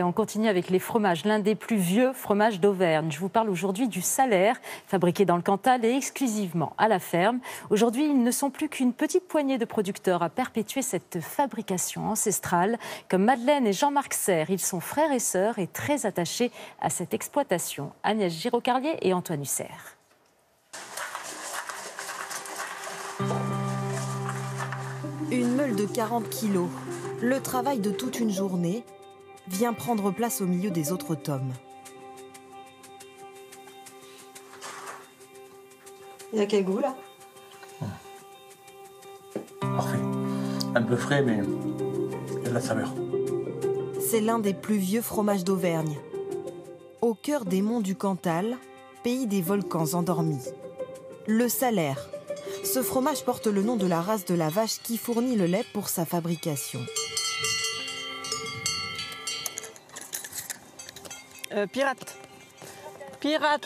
on continue avec les fromages, l'un des plus vieux fromages d'Auvergne. Je vous parle aujourd'hui du Salaire, fabriqué dans le Cantal et exclusivement à la ferme. Aujourd'hui, ils ne sont plus qu'une petite poignée de producteurs à perpétuer cette fabrication ancestrale. Comme Madeleine et Jean-Marc Serre, ils sont frères et sœurs et très attachés à cette exploitation. Agnès Giraud-Carlier et Antoine Hussert. Une meule de 40 kilos, le travail de toute une journée, vient prendre place au milieu des autres tomes. Il y a quel goût là? Parfait. Un peu frais, mais il y a de la saveur. C'est l'un des plus vieux fromages d'Auvergne. Au cœur des monts du Cantal, pays des volcans endormis. Le Salaire. Ce fromage porte le nom de la race de la vache qui fournit le lait pour sa fabrication. Pirate. Pirate.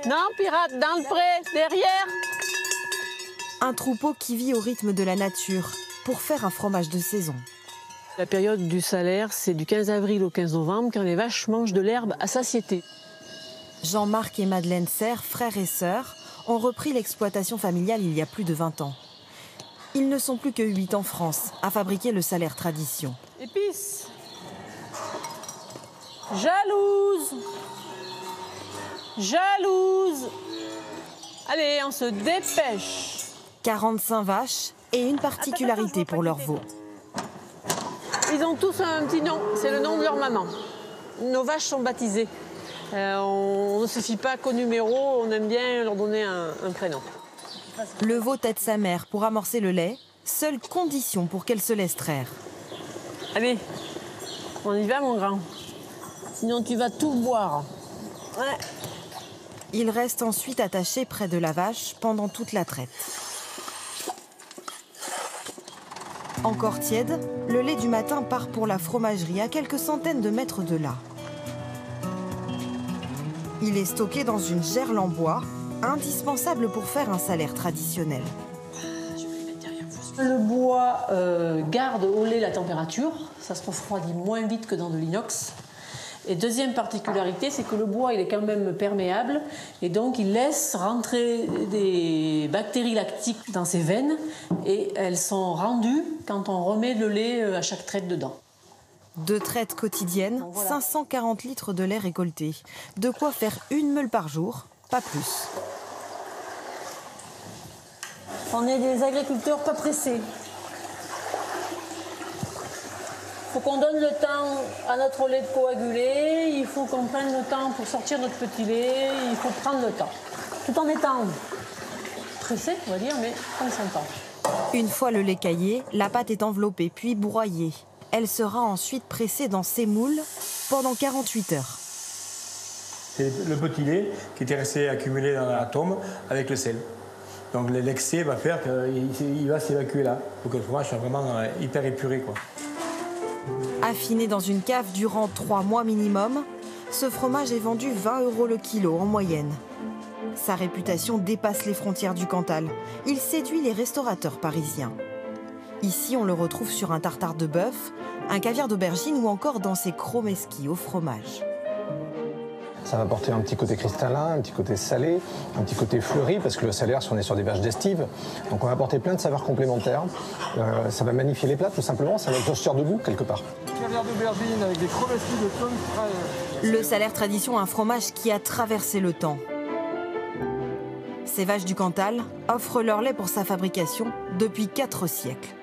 Non, pirate, dans le pré, derrière. Un troupeau qui vit au rythme de la nature pour faire un fromage de saison. La période du Salaire, c'est du 15 avril au 15 novembre, quand les vaches mangent de l'herbe à satiété. Jean-Marc et Madeleine Serre, frères et sœurs, ont repris l'exploitation familiale il y a plus de 20 ans. Ils ne sont plus que 8 en France à fabriquer le Salaire tradition. Épices. Jalouse. Jalouse. Allez, on se dépêche. 45 vaches et une particularité pour leurs veaux. Ils ont tous un petit nom, c'est le nom de leur maman. Nos vaches sont baptisées. On ne se fie pas qu'au numéro, on aime bien leur donner un prénom. Le veau tête sa mère pour amorcer le lait, seule condition pour qu'elle se laisse traire. Allez, on y va mon grand. Sinon tu vas tout boire. Ouais. Il reste ensuite attaché près de la vache pendant toute la traite. Encore tiède, le lait du matin part pour la fromagerie à quelques centaines de mètres de là. Il est stocké dans une gerle en bois, indispensable pour faire un Salaire traditionnel. Le bois garde au lait la température, ça se refroidit moins vite que dans de l'inox. Et deuxième particularité, c'est que le bois il est quand même perméable et donc il laisse rentrer des bactéries lactiques dans ses veines et elles sont rendues quand on remet le lait à chaque traite dedans. 2 traites quotidiennes, voilà. 540 litres de lait récolté. De quoi faire une meule par jour, pas plus. On est des agriculteurs pas pressés. Il faut qu'on donne le temps à notre lait de coaguler, il faut qu'on prenne le temps pour sortir notre petit lait, il faut prendre le temps. Tout en étant pressé, on va dire, mais on s'entend. Une fois le lait caillé, la pâte est enveloppée puis broyée. Elle sera ensuite pressée dans ces moules pendant 48 heures. C'est le petit lait qui était resté accumulé dans la tome avec le sel. Donc l'excès va faire qu'il va s'évacuer là, pour que le fromage soit vraiment hyper épuré, quoi. Affiné dans une cave durant 3 mois minimum, ce fromage est vendu 20 € le kilo en moyenne. Sa réputation dépasse les frontières du Cantal. Il séduit les restaurateurs parisiens. Ici, on le retrouve sur un tartare de bœuf, un caviar d'aubergine ou encore dans ses chromeski au fromage. Ça va apporter un petit côté cristallin, un petit côté salé, un petit côté fleuri, parce que le Salaire, on est sur des vaches d'estive. Donc on va apporter plein de saveurs complémentaires. Ça va magnifier les plats, tout simplement. Ça va être posture de goût, quelque part. Caviar d'aubergine avec des chromeski de thon frais. Le Salaire tradition, un fromage qui a traversé le temps. Ces vaches du Cantal offrent leur lait pour sa fabrication depuis 4 siècles.